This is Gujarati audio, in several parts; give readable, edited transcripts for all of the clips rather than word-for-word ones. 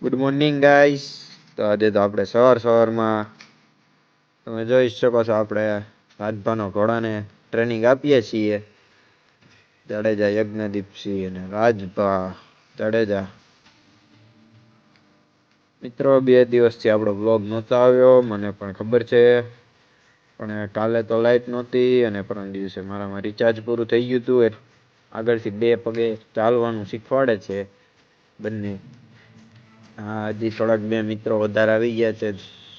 Good morning guys. તો આજે તો આપણે સવારમાં તમે જોઈ શકો છો આપણે રાજભાનો ઘોડાને ટ્રેનિંગ આપીએ છીએ. જાડેજા યજ્ઞદીપસિંહ અને રાજભા જાડેજા. મિત્રો 2 દિવસથી આપણો બ્લોગ નહોતો આવ્યો, મને પણ ખબર છે, પણ કાલે તો લાઇટ નહોતી અને પરમ દિવસે મારામાં રિચાર્જ પૂરું થઈ ગયું હતું. આગળથી 2 પગે ચાલવાનું શીખવાડે છે બંને. હા, હજી થોડાક 2 મિત્રો વધારે આવી ગયા છે,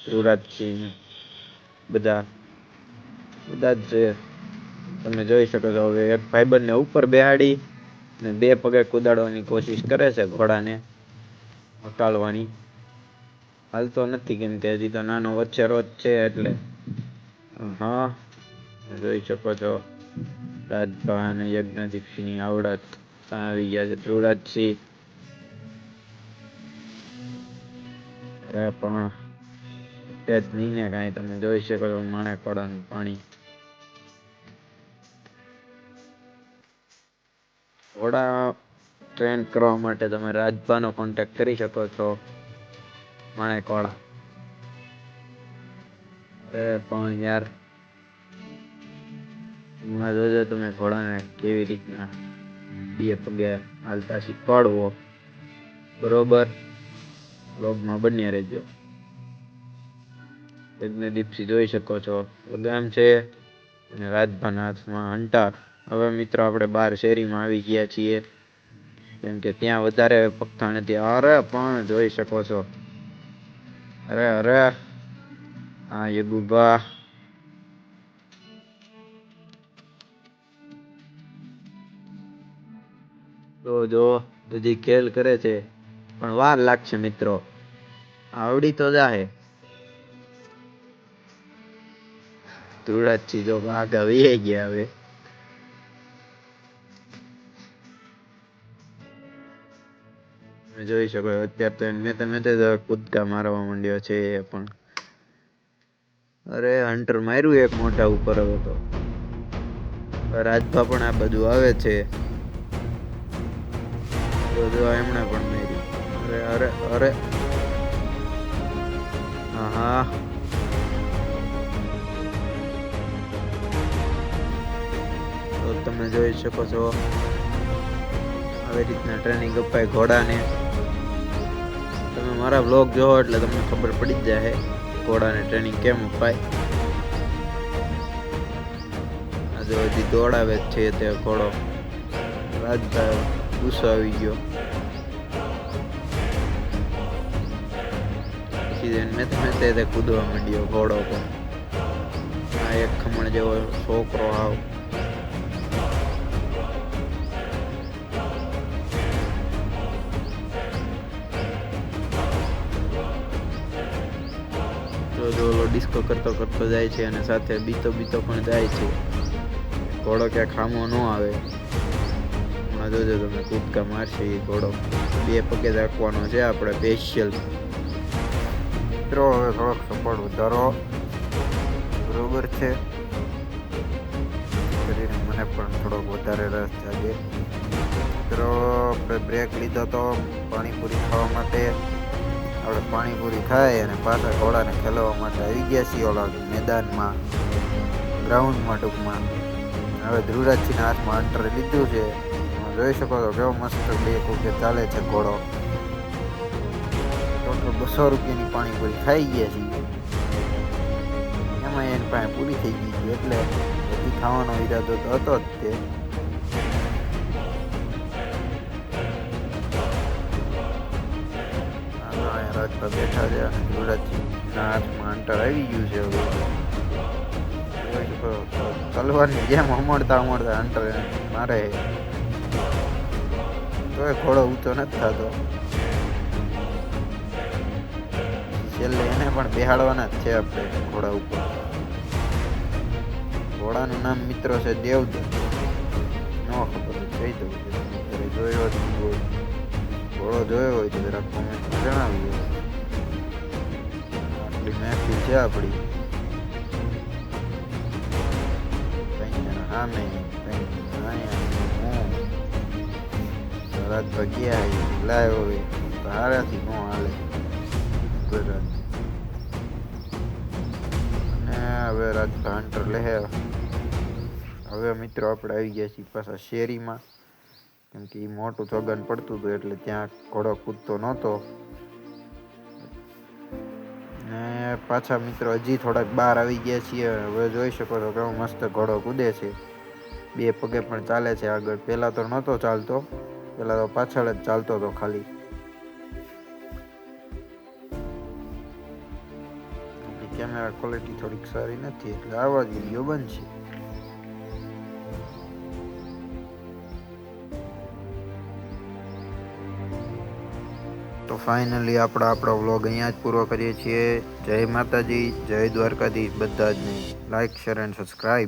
ધ્રુવરાજસિંહ બધા જ છે. તમે જોઈ શકો છો. હવે એક ભાઈબંધને ઉપર બેહાડી અને 2 પગે કુદાડવાની કોશિશ કરે છે ઘોડાને હકાલવાની. હાલતો નથી કેમ કે હજી તો નાનો વચ્ચેરો જ છે એટલે. હા, જોઈ શકો છો રાજભા અને યજ્ઞદીપસિંહની આવડત આવી ગયા છે. ધ્રુવરાજસિંહ પણ તે જ નહીં ને કાંઈ. તમે જોઈ શકો છો માણેકવાડાનું પાણી. ઘોડા ટ્રેન કરવા માટે તમે રાજભાનો કોન્ટેક્ટ કરી શકો છો, માણેકવાડા. પણ યાર હમણાં જોજો તમે ઘોડાને કેવી રીતના 2 પગે હાલતા શીખવાડવો. બરોબર, બ્લોગમાં બન્યા રહેજો. યજ્ઞદીપસિંહ જોઈ શકો છો ગામ છે અને રાજભાના હાથમાં હંટાર. હવે મિત્રો આપણે બહાર શેરીમાં આવી ગયા છીએ કેમ કે ત્યાં વધારે પગથા નથી. અરે પણ જોઈ શકો છો, અરે હા યગુભા જો બધી ખેલ કરે છે પણ વાર લાગશે મિત્રો, આવડી તો જાહે. ધ્રુવરાજસિંહ જો આગળ વહી ગયા. હવે જોઈ શકો અત્યારે તો મેં કૂદકા મારવા માંડ્યો છે એ પણ. અરે હન્ટર માર્યું એક મોઢા ઉપર. હવે તો રાજભા પણ આ બાજુ આવે છે. જો એમણે પણ માર્યું. અરે હા, તો તમે જોઈ શકો છો આવી રીતના ટ્રેનિંગ અપાય ઘોડાને. તમે મારા બ્લોગ જોવો એટલે તમને ખબર પડી જ જાય ઘોડાને ટ્રેનિંગ કેમ અપાય. આજે હજી દોડાવે જ છે તે ઘોડો. રાજભા ગુસ્સો આવી ગયો. પછી મેં કૂદવા માંડ્યો ઘોડો પર. આ એક ખમણ જેવો છોકરો આવ. જો ડિસ્કો કરતો જાય છે અને સાથે બીતો પણ જાય છે. ઘોડો ક્યાંક ખામો ન આવે. હમણાં જોજો તમે કૂદકા મારશે એ ઘોડો. 2 પગે રાખવાનો છે આપણે સ્પેશિયલ. મિત્રો હવે થોડોક સપોર્ટ વધારો, બરોબર છે, કરીને મને પણ થોડોક વધારે રસ જાગે. મિત્રો આપણે બ્રેક લીધો તો પાણીપુરી ખાવા માટે. આપણે પાણીપુરી ખાઈ અને પાછા ઘોડાને ખેલવા માટે આવી ગયા છીએ ઓલા મેદાનમાં, ગ્રાઉન્ડમાં ટૂંકમાં. હવે ધ્રુવરાજસિંહના હાથમાં હન્ટર લીધું છે. જોઈ શકો છો કેવો મસ્ત 2 પગે ચાલે છે ઘોડો. ટોટલ 200 રૂપિયાની પાણીપુરી ખાઈ ગયા છીએ. એમાં એની પાસે પૂરી થઈ ગઈ હતી એટલે બધી ખાવાનો ઈરાદો તો હતો જ તે. રાજભા બેઠા છે અને ધ્રુવરાજસિંહના હાથમાં હન્ટર આવી ગયું છે. હવે તલવારની જેમ હમણતા હન્ટર મારે તો એ ઘોડો ઊંચો નથી થતો. છેલ્લે એને પણ બેહાડવાના જ છે આપણે ઘોડા ઉપર. ઘોડાનું નામ મિત્રો છે દેવદત્ત. ન ખબર કહી દઉં છે. જોયો જ હોય, ઘોડો જોયો હોય તો જરા કોમેન્ટમાં જણાવજો. આટલી મહેફિલ છે આપણી. સામે રાજભા ગયા લાવ્યો હોય તો હારાથી ન હાલે ગુજરાત. અને હવે રાજભા હન્ટર લે. હવે મિત્રો આપણે આવી ગયા છીએ પાછા શેરીમાં, કેમ કે એ મોટું ચોગન પડતું હતું એટલે ત્યાં ઘોડો કૂદતો નહોતો. ને પાછા મિત્રો હજી થોડાક બહાર આવી ગયા છીએ. હવે જોઈ શકો છો કેવો મસ્ત ઘોડો કૂદે છે, 2 પગે પણ ચાલે છે આગળ. પહેલાં તો નહોતો ચાલતો, પહેલાં તો પાછળ જ ચાલતો હતો ખાલી. આપણી કેમેરા ક્વોલિટી થોડીક સારી નથી એટલે આવા જ વિડીયો બનશે. તો ફાઇનલી આપણો વ્લોગ અહીંયા જ પૂરો કરીએ છીએ. જય માતાજી, જય દ્વારકાધીશ બધા જ ને. Like, share and subscribe.